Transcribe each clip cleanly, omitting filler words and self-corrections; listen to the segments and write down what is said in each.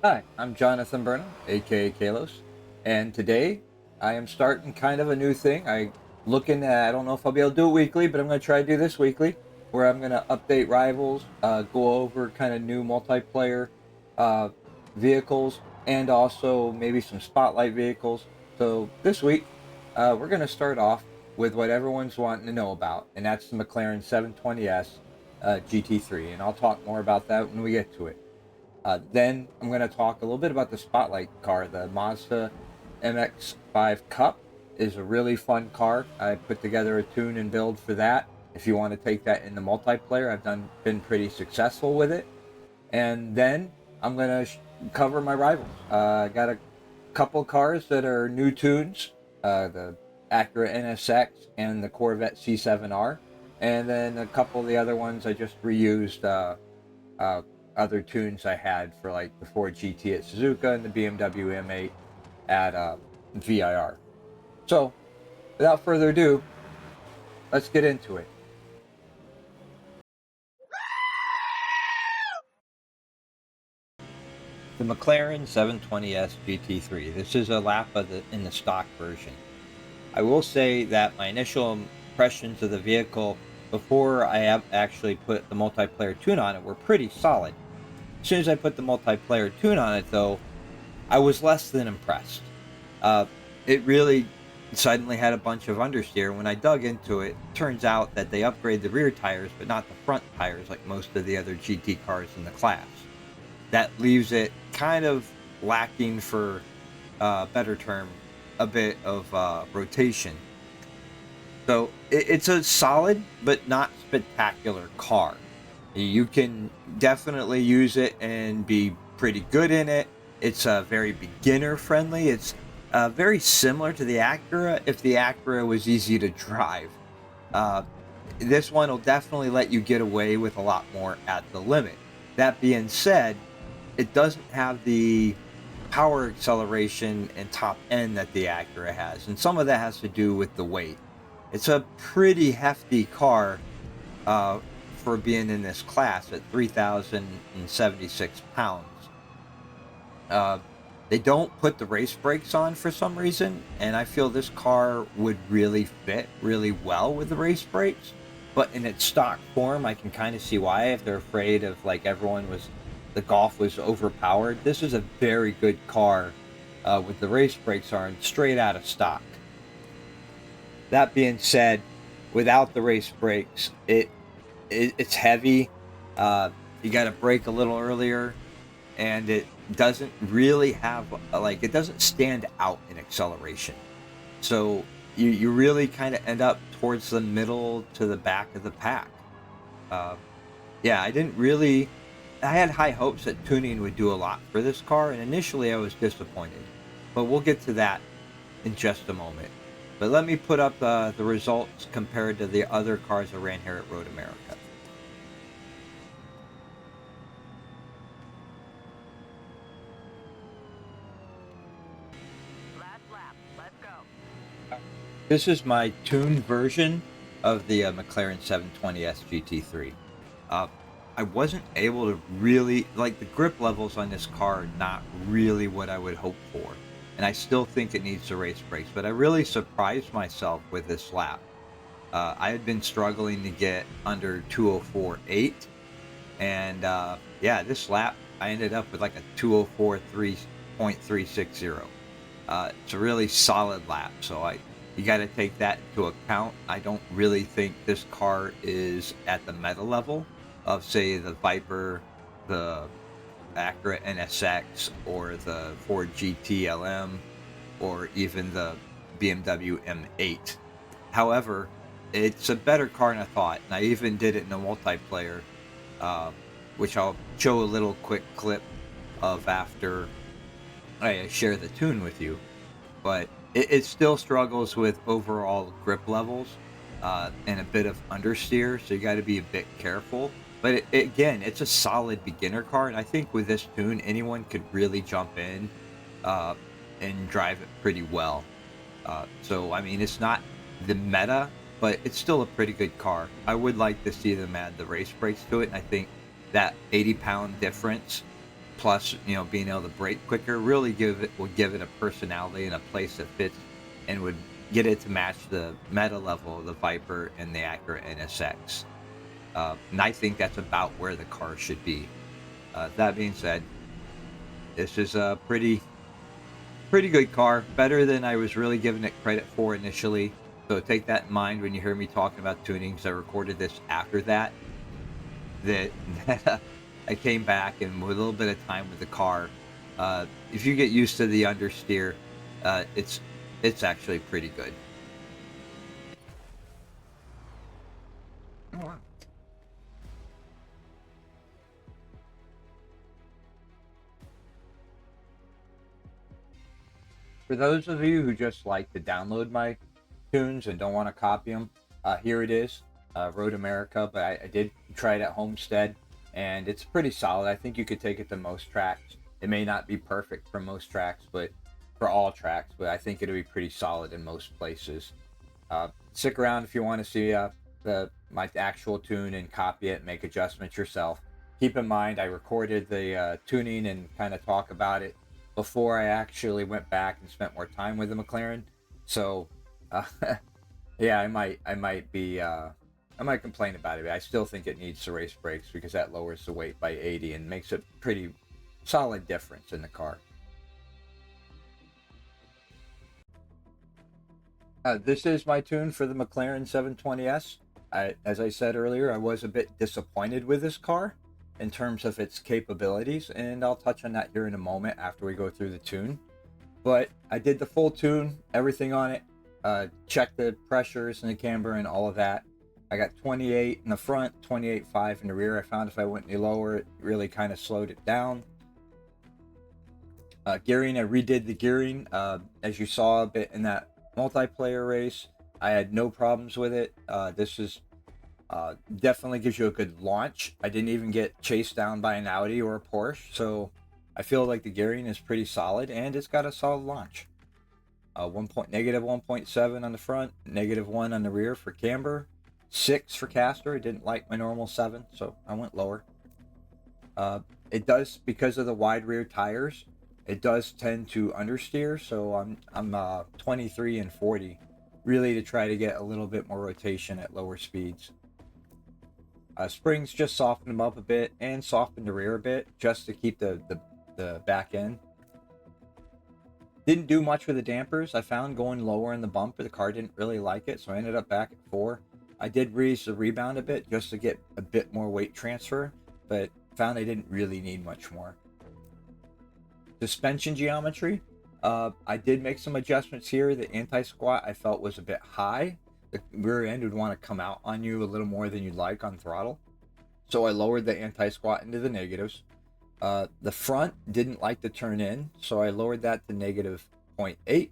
Hi, I'm Jonathan Burnham, aka Kalos, and today I am starting kind of a new thing. I don't know if I'll be able to do it weekly, but I'm going to try to do this weekly, where I'm going to update rivals, go over kind of new multiplayer uh, vehicles, and also maybe some spotlight vehicles. So this week, we're going to start off with what everyone's wanting to know about, and that's the McLaren 720S GT3, and I'll talk more about that when we get to it. Then I'm going to talk a little bit about the Spotlight car. The Mazda MX-5 Cup is a really fun car. I put together a tune and build for that. If you want to take that into multiplayer, been pretty successful with it. And then I'm going to cover my rivals. I got a couple cars that are new tunes, the Acura NSX and the Corvette C7R. And then a couple of the other ones I just reused uh, other tunes I had for like the Ford GT at Suzuka and the BMW M8 at VIR. So, without further ado, let's get into it. The McLaren 720S GT3. This is a lap in the stock version. I will say that my initial impressions of the vehicle before I have actually put the multiplayer tune on it were pretty solid. As soon as I put the multiplayer tune on it, though, I was less than impressed. It really suddenly had a bunch of understeer. When I dug into it, turns out that they upgrade the rear tires, but not the front tires like most of the other GT cars in the class. That leaves it kind of lacking, for a better term, a bit of rotation. So it's a solid but not spectacular car. You can definitely use it and be pretty good in it. It's very beginner friendly. It's very similar to the Acura if the Acura was easy to drive. This one will definitely let you get away with a lot more at the limit. That being said, it doesn't have the power acceleration and top end that the Acura has, and some of that has to do with the weight. It's a pretty hefty car for being in this class at 3,076 pounds. They don't put the race brakes on for some reason, and I feel this car would really fit really well with the race brakes. But in its stock form, I can kind of see why, if they're afraid of, like, the Golf was overpowered. This is a very good car with the race brakes on straight out of stock. That being said, without the race brakes, it's heavy. You got to brake a little earlier, and it doesn't really have it doesn't stand out in acceleration. So you really kind of end up towards the middle to the back of the pack. Yeah, I had high hopes that tuning would do a lot for this car, and initially I was disappointed. But we'll get to that in just a moment. But let me put up the results compared to the other cars I ran here at Road America. Last lap, let's go. This is my tuned version of the McLaren 720S GT3. I wasn't able to really, like, the grip levels on this car are not really what I would hope for. And I still think it needs the race brakes, but I really surprised myself with this lap. I had been struggling to get under 204.8, and yeah, this lap I ended up with like a 204.360. It's a really solid lap, so you got to take that into account. I don't really think this car is at the meta level of, say, the Viper, the Acura NSX, or the Ford GT LM, or even the BMW M8. However, it's a better car than I thought, and I even did it in a multiplayer, which I'll show a little quick clip of after I share the tune with you. But it still struggles with overall grip levels and a bit of understeer, so you got to be a bit careful. But again, it's a solid beginner car, and I think with this tune, anyone could really jump in and drive it pretty well. So, I mean, it's not the meta, but it's still a pretty good car. I would like to see them add the race brakes to it, and I think that 80-pound difference plus, you know, being able to brake quicker really will give it a personality and a place that fits, and would get it to match the meta level of the Viper and the Acura NSX. And I think that's about where the car should be. That being said, this is a pretty good car, better than I was really giving it credit for initially. So take that in mind when you hear me talking about tunings. I recorded this after that. I came back, and with a little bit of time with the car, if you get used to the understeer, it's actually pretty good. Oh, wow. For those of you who just like to download my tunes and don't want to copy them, here it is, Road America. But I did try it at Homestead, and it's pretty solid. I think you could take it to most tracks. It may not be perfect for most tracks, but for all tracks, but I think it'll be pretty solid in most places. Stick around if you want to see my actual tune and copy it, make adjustments yourself. Keep in mind, I recorded the tuning and kind of talk about it before I actually went back and spent more time with the McLaren. So, yeah, I might complain about it, but I still think it needs the race brakes, because that lowers the weight by 80 and makes a pretty solid difference in the car. This is my tune for the McClaren 720S. As I said earlier, I was a bit disappointed with this car in terms of its capabilities, and I'll touch on that here in a moment after we go through the tune. But I did the full tune, everything on it, checked the pressures and the camber and all of that. I got 28 in the front, 28.5 in the rear. I found if I went any lower, it really kind of slowed it down. Gearing, I redid the gearing, as you saw a bit in that multiplayer race. I had no problems with it. This is definitely gives you a good launch. I didn't even get chased down by an Audi or a Porsche, so I feel like the gearing is pretty solid, and it's got a solid launch. Negative 1.7 on the front, -1 on the rear for camber, 6 for caster. I didn't like my normal 7, so I went lower. It does, because of the wide rear tires, it does tend to understeer, so I'm 23 and 40, really to try to get a little bit more rotation at lower speeds. Springs just soften them up a bit and soften the rear a bit, just to keep the back end. Didn't do much with the dampers. I found going lower in the bumper, the car didn't really like it, so I ended up back at 4. I did raise the rebound a bit just to get a bit more weight transfer, but found I didn't really need much more. Suspension geometry, I did make some adjustments here. The anti-squat I felt was a bit high. The rear end would want to come out on you a little more than you'd like on throttle, so I lowered the anti-squat into the negatives. The front didn't like to turn in, so I lowered that to -0.8,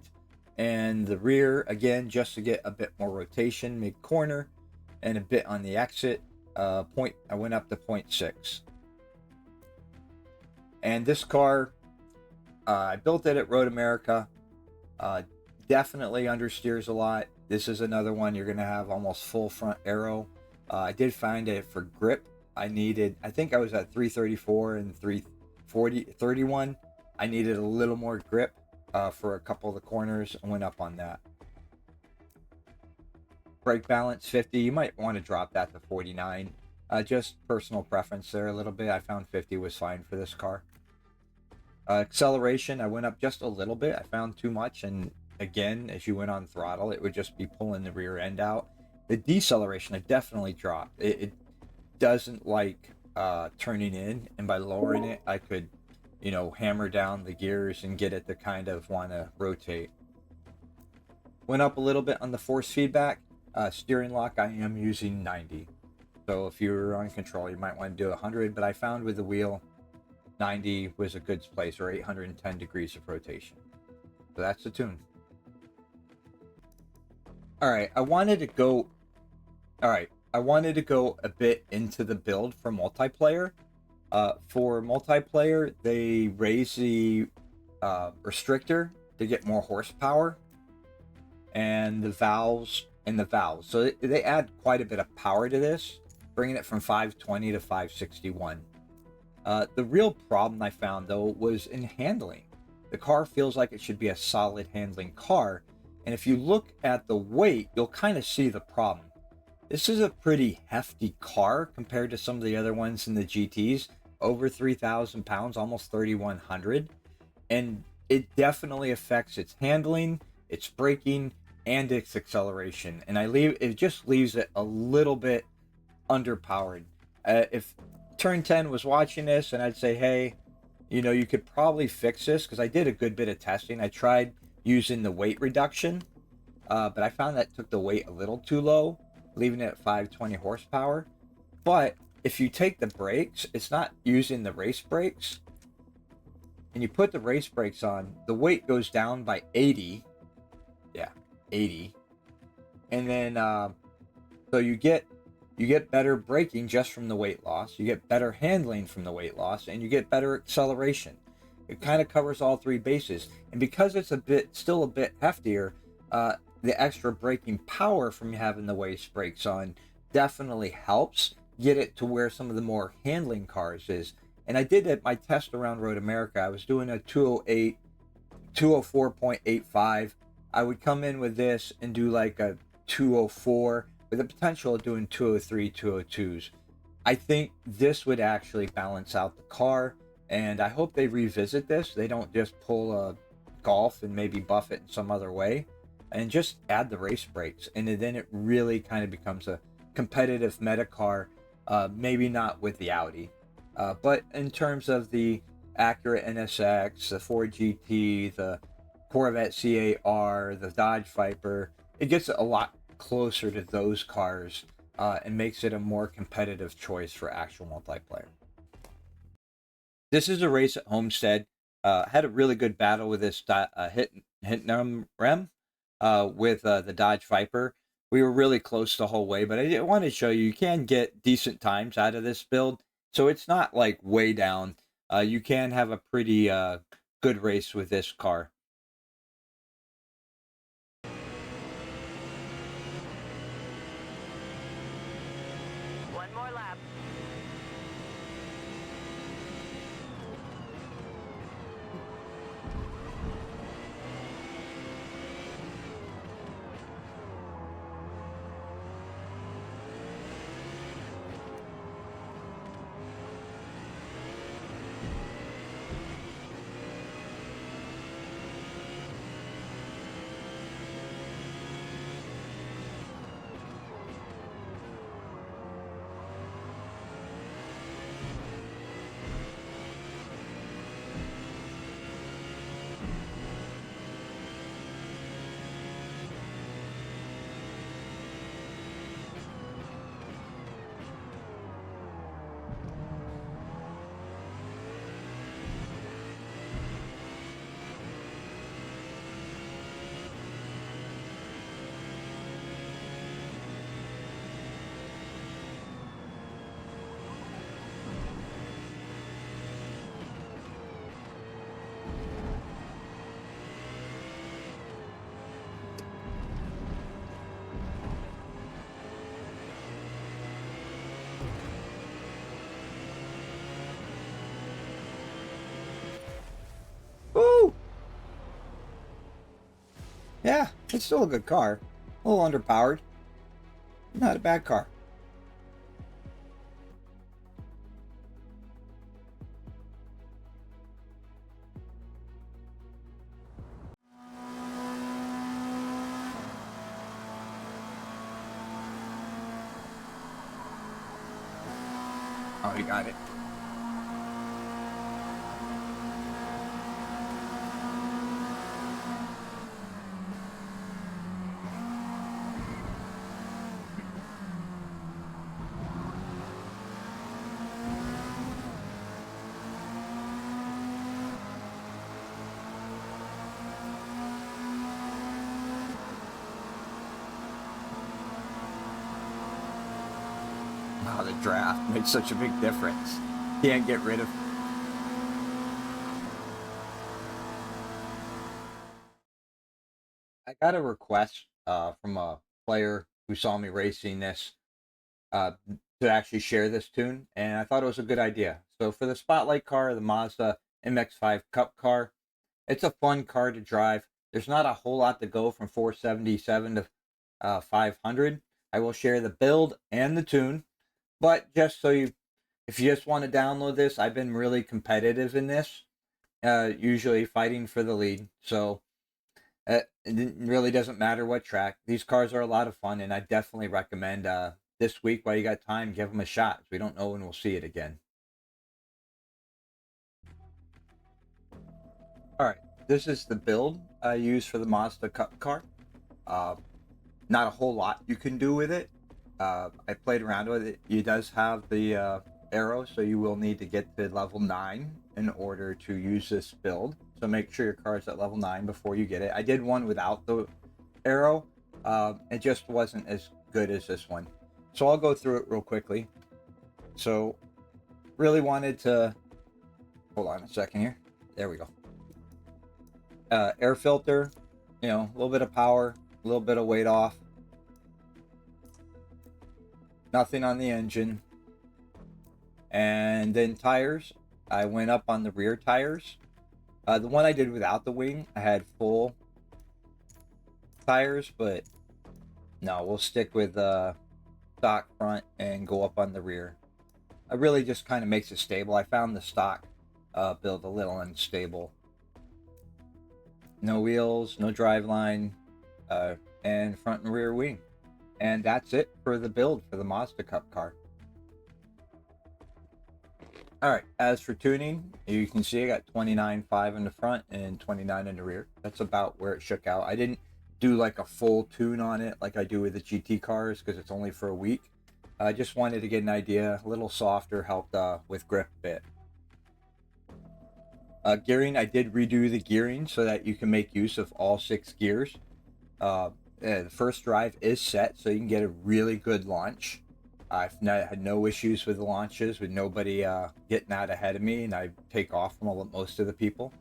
and the rear, again, just to get a bit more rotation mid-corner and a bit on the exit, I went up to 0.6. And this car, I built it at Road America. Definitely understeers a lot. This is another one you're going to have almost full front aero. I did find it for grip. I think I was at 334 and 331. I needed a little more grip for a couple of the corners. I went up on that. Brake balance 50. You might want to drop that to 49. Just personal preference there a little bit. I found 50 was fine for this car. Acceleration, I went up just a little bit. I found too much, and again, as you went on throttle, it would just be pulling the rear end out. The deceleration, I definitely dropped. It doesn't like turning in, and by lowering it, I could, hammer down the gears and get it to kind of want to rotate. Went up a little bit on the force feedback. Steering lock, I am using 90. So if you're on control, you might want to do 100, but I found with the wheel, 90 was a good place, or 810 degrees of rotation. So that's the tune. All right, I wanted to go a bit into the build for multiplayer. For multiplayer, they raise the restrictor to get more horsepower, and the valves. So they add quite a bit of power to this, bringing it from 520 to 561. The real problem I found though was in handling. The car feels like it should be a solid handling car, and if you look at the weight, you'll kind of see the problem. This is a pretty hefty car compared to some of the other ones in the GTs, over 3,000 pounds, almost 3,100, and it definitely affects its handling, its braking, and its acceleration. And it just leaves it a little bit underpowered. If Turn 10 was watching this, and I'd say, hey, you could probably fix this, because I did a good bit of testing. I tried using the weight reduction, but I found that took the weight a little too low, leaving it at 520 horsepower. But if you take the brakes, it's not using the race brakes, and you put the race brakes on, the weight goes down by 80. Yeah, 80. And then so you get better braking just from the weight loss, you get better handling from the weight loss, and you get better acceleration. It kind of covers all three bases. And because it's still a bit heftier, the extra braking power from having the race brakes on definitely helps get it to where some of the more handling cars is. And I did my test around Road America. I was doing a 208, 204.85. I would come in with this and do like a 204 with the potential of doing 203, 202s. I think this would actually balance out the car, and I hope they revisit this. They don't just pull a Golf and maybe buff it in some other way, and just add the race brakes, and then it really kind of becomes a competitive meta car. Maybe not with the Audi, but in terms of the Acura NSX, the Ford GT, the Corvette C8R, the Dodge Viper, it gets a lot closer to those cars, and makes it a more competitive choice for actual multiplayer. This is a race at Homestead. Had a really good battle with this hit rem with the Dodge Viper. We were really close the whole way, but I did want to show you can get decent times out of this build. So it's not like way down. You can have a pretty good race with this car. One more lap. Woo! Yeah, it's still a good car. A little underpowered. Not a bad car. Oh, you got it. Oh, the draft makes such a big difference. Can't get rid of. I got a request from a player who saw me racing this to actually share this tune, and I thought it was a good idea. So for the Spotlight car, the Mazda MX-5 Cup car, it's a fun car to drive. There's not a whole lot to go from 477 to 500. I will share the build and the tune, but just so you, if you just want to download this, I've been really competitive in this, usually fighting for the lead. So it really doesn't matter what track. These cars are a lot of fun, and I definitely recommend this week while you got time, give them a shot. We don't know when we'll see it again. All right, this is the build I use for the Mazda Cup car. Uh, Not a whole lot you can do with it. I played around with it. It does have the arrow, so you will need to get to level 9 in order to use this build. So make sure your car is at level 9 before you get it. I did one without the arrow. It just wasn't as good as this one. So I'll go through it real quickly. So really wanted to, hold on a second here. There we go. Air filter, a little bit of power, a little bit of weight off. Nothing on the engine. And then tires, I went up on the rear tires. The one I did without the wing, I had full tires, but no, we'll stick with stock front and go up on the rear. It really just kind of makes it stable. I found the stock build a little unstable. No wheels, no driveline, and front and rear wing. And that's it for the build for the Mazda Cup car. All right, as for tuning, you can see I got 29.5 in the front and 29 in the rear. That's about where it shook out. I didn't do like a full tune on it like I do with the GT cars because it's only for a week. I just wanted to get an idea. A little softer helped with grip a bit. Gearing, I did redo the gearing so that you can make use of all 6 gears. The first drive is set, so you can get a really good launch. I've had no issues with the launches, with nobody getting out ahead of me, and I take off from most of the people.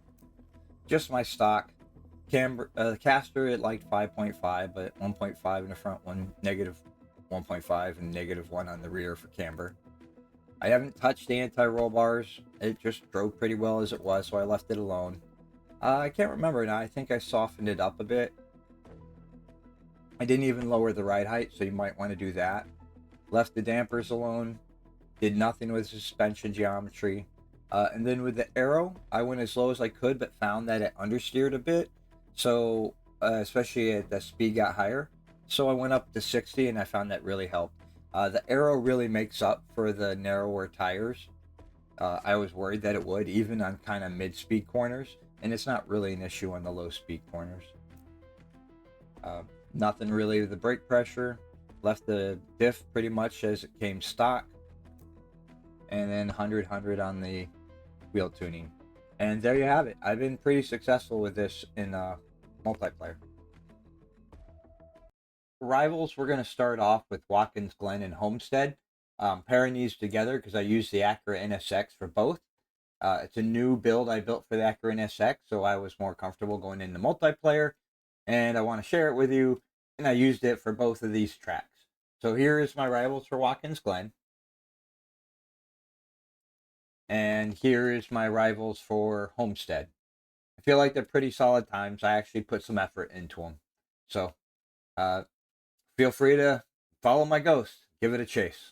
Just my stock. Caster, it liked 5.5, but 1.5 in the front, negative 1.5, and negative 1 on the rear for camber. I haven't touched the anti-roll bars. It just drove pretty well as it was, so I left it alone. I can't remember now. I think I softened it up a bit. I didn't even lower the ride height, so you might want to do that. Left the dampers alone. Did nothing with suspension geometry. And then with the aero, I went as low as I could, but found that it understeered a bit. So, especially as the speed got higher. So I went up to 60, and I found that really helped. The aero really makes up for the narrower tires. I was worried that it would, even on kind of mid-speed corners. And it's not really an issue on the low-speed corners. Nothing really with the brake pressure. Left the diff pretty much as it came stock. And then 100 on the wheel tuning. And there you have it. I've been pretty successful with this in multiplayer. Rivals, we're going to start off with Watkins Glen and Homestead. Pairing these together because I use the Acura NSX for both. It's a new build I built for the Acura NSX, so I was more comfortable going into multiplayer. And I want to share it with you. And I used it for both of these tracks. So here is my rivals for Watkins Glen. And here is my rivals for Homestead. I feel like they're pretty solid times. I actually put some effort into them. So feel free to follow my ghost. Give it a chase.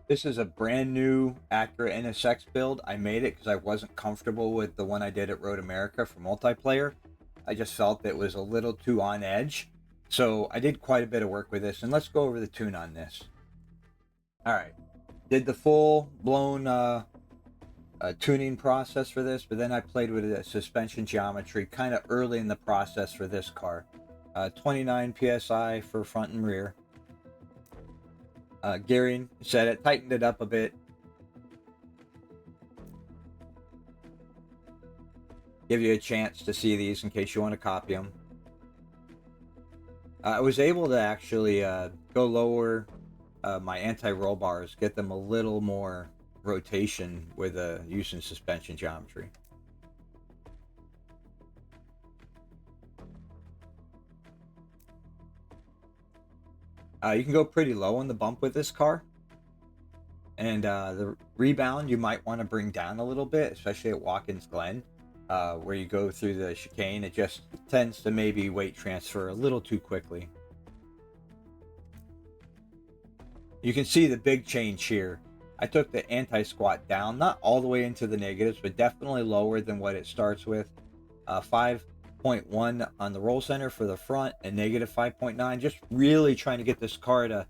This is a brand new Acura NSX build. I made it because I wasn't comfortable with the one I did at Road America for multiplayer. I just felt it was a little too on edge. So I did quite a bit of work with this. And let's go over the tune on this. All right. Did the full-blown tuning process for this, but then I played with the suspension geometry kind of early in the process for this car. 29 psi for front and rear. Gearing, set it, tightened it up a bit. Give you a chance to see these in case you want to copy them. I was able to actually go lower my anti-roll bars, get them a little more rotation with using suspension geometry. You can go pretty low on the bump with this car, and the rebound you might want to bring down a little bit, especially at Watkins Glen, where you go through the chicane. It just tends to maybe weight transfer a little too quickly. You can see the big change here. I took the anti-squat down, not all the way into the negatives, but definitely lower than what it starts with. 5.1 on the roll center for the front and negative 5.9. Just really trying to get this car to,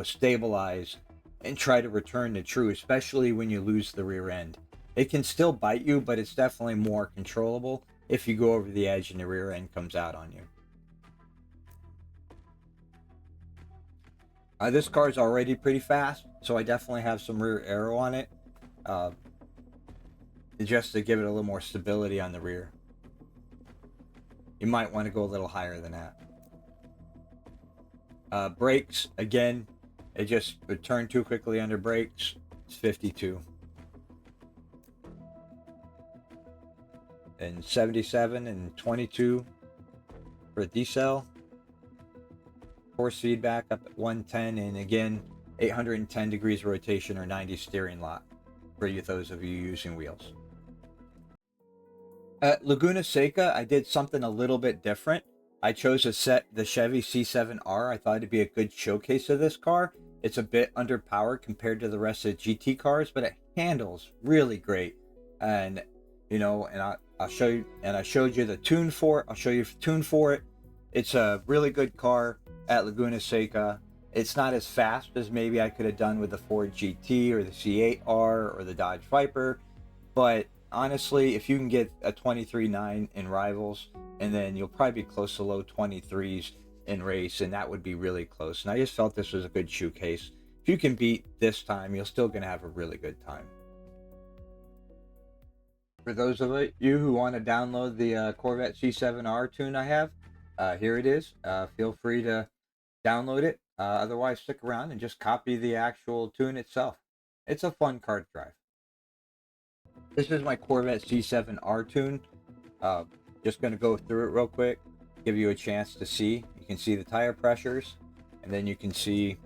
stabilize and try to return to true, especially when you lose the rear end. It can still bite you, but it's definitely more controllable if you go over the edge and the rear end comes out on you. This car is already pretty fast, so I definitely have some rear aero on it, just to give it a little more stability on the rear. You might want to go a little higher than that. Brakes, again, it just would turn too quickly under brakes. It's 52. And 77 and 22 for decel. Force feedback up at 110, and again 810 degrees rotation or 90 steering lock for you, those of you using wheels. At Leguna Seca, I did something a little bit different. I chose to set the Chevy C7R. I thought it'd be a good showcase of this car. It's a bit underpowered compared to the rest of the GT cars, but it handles really great. And I'll show you. And I showed you the tune for it. I'll show you the tune for it. It's a really good car at Leguna Seca. It's not as fast as maybe I could have done with the Ford GT or the C8R or the Dodge Viper, but honestly, if you can get a 23.9 in rivals, and then you'll probably be close to low 23s in race, and that would be really close. And I just felt this was a good showcase. If you can beat this time, you're still going to have a really good time. For those of you who want to download the Corvette C7R tune I have, here it is. Feel free to download it. Otherwise, stick around and just copy the actual tune itself. It's a fun car to drive. This is my Corvette C7R tune. Just going to go through it real quick, give you a chance to see. You can see the tire pressures, and then you can see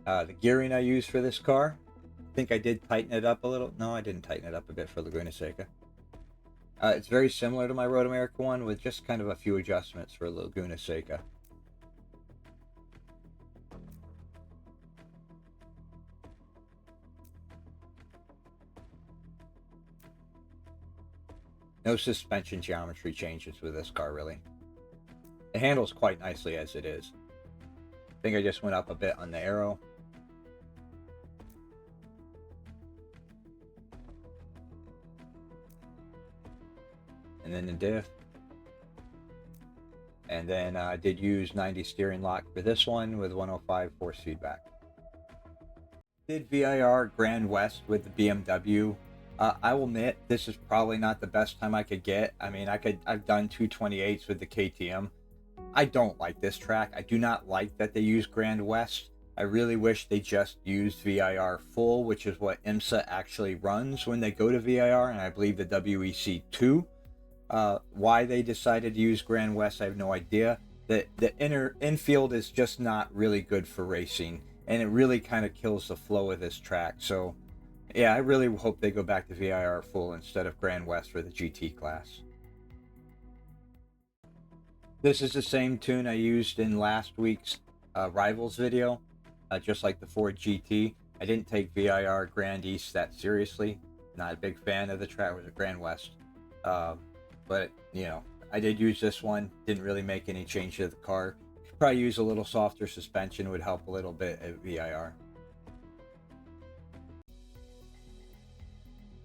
the gearing I use for this car. I think I did tighten it up a little. No, I didn't tighten it up a bit for Leguna Seca. It's very similar to my Road America one, with just kind of a few adjustments for Leguna Seca. No suspension geometry changes with this car, really. It handles quite nicely as it is. I think I just went up a bit on the aero. And then the diff. And then I did use 90 steering lock for this one with 105 force feedback. Did VIR Grand West with the BMW. I will admit, this is probably not the best time I could get. I mean, I've done 228s with the KTM. I don't like this track. I do not like that they use Grand West. I really wish they just used VIR full, which is what IMSA actually runs when they go to VIR, and I believe the WEC 2. Why they decided to use Grand West, I have no idea. The infield is just not really good for racing, and it really kind of kills the flow of this track. So yeah, I really hope they go back to VIR full instead of Grand West for the GT class. This is the same tune I used in last week's Rivals video, just like the Ford GT. I didn't take VIR Grand East that seriously. Not a big fan of the track with the Grand West. But, I did use this one. Didn't really make any change to the car. Could probably use a little softer suspension, would help a little bit at VIR.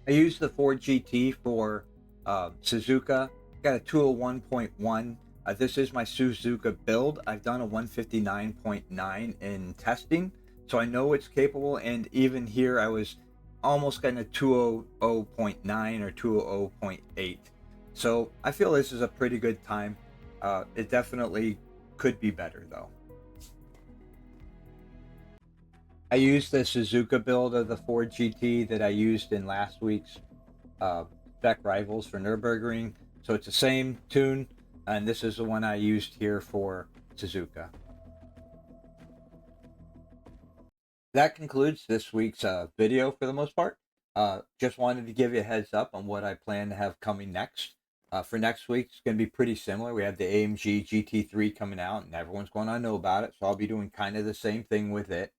I used the Ford GT for Suzuka. Got a 201.1. This is my Suzuka build. I've done a 159.9 in testing, so I know it's capable. And even here, I was almost getting a 200.9 or 200.8. So I feel this is a pretty good time. It definitely could be better though. I used the Suzuka build of the Ford GT that I used in last week's spec Rivals for Nürburgring. So it's the same tune, and this is the one I used here for Suzuka. that concludes this week's video for the most part. Just wanted to give you a heads up on what I plan to have coming next. For next week, it's going to be pretty similar. We have the AMG GT3 coming out, and everyone's going to know about it. So I'll be doing kind of the same thing with it.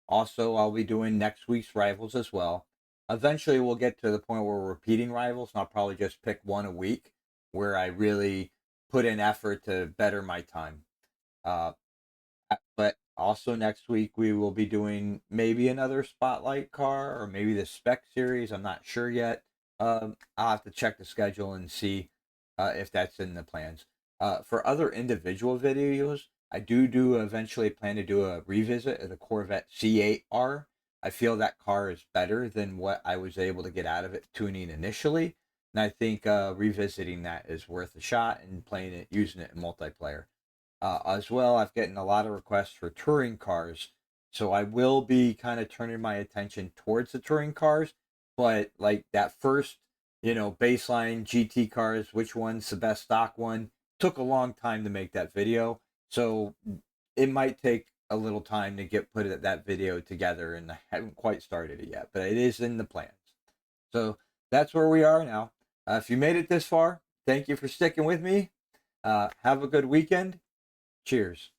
Also, I'll be doing next week's rivals as well. Eventually, we'll get to the point where we're repeating rivals, and I'll probably just pick one a week where I really put in effort to better my time. Uh, but also next week we will be doing maybe another spotlight car or maybe the spec series. I'm not sure yet. I'll have to check the schedule and see if that's in the plans. For other individual videos, I do eventually plan to do a revisit of the Corvette C8R. I feel that car is better than what I was able to get out of it tuning initially. And I think revisiting that is worth a shot and playing it, using it in multiplayer. As well, I've gotten a lot of requests for touring cars, so I will be kind of turning my attention towards the touring cars. But like that first, baseline GT cars, which one's the best stock one, took a long time to make that video, so it might take a little time to put that video together, and I haven't quite started it yet, but it is in the plans. So that's where we are now. If you made it this far, thank you for sticking with me. Have a good weekend. Cheers.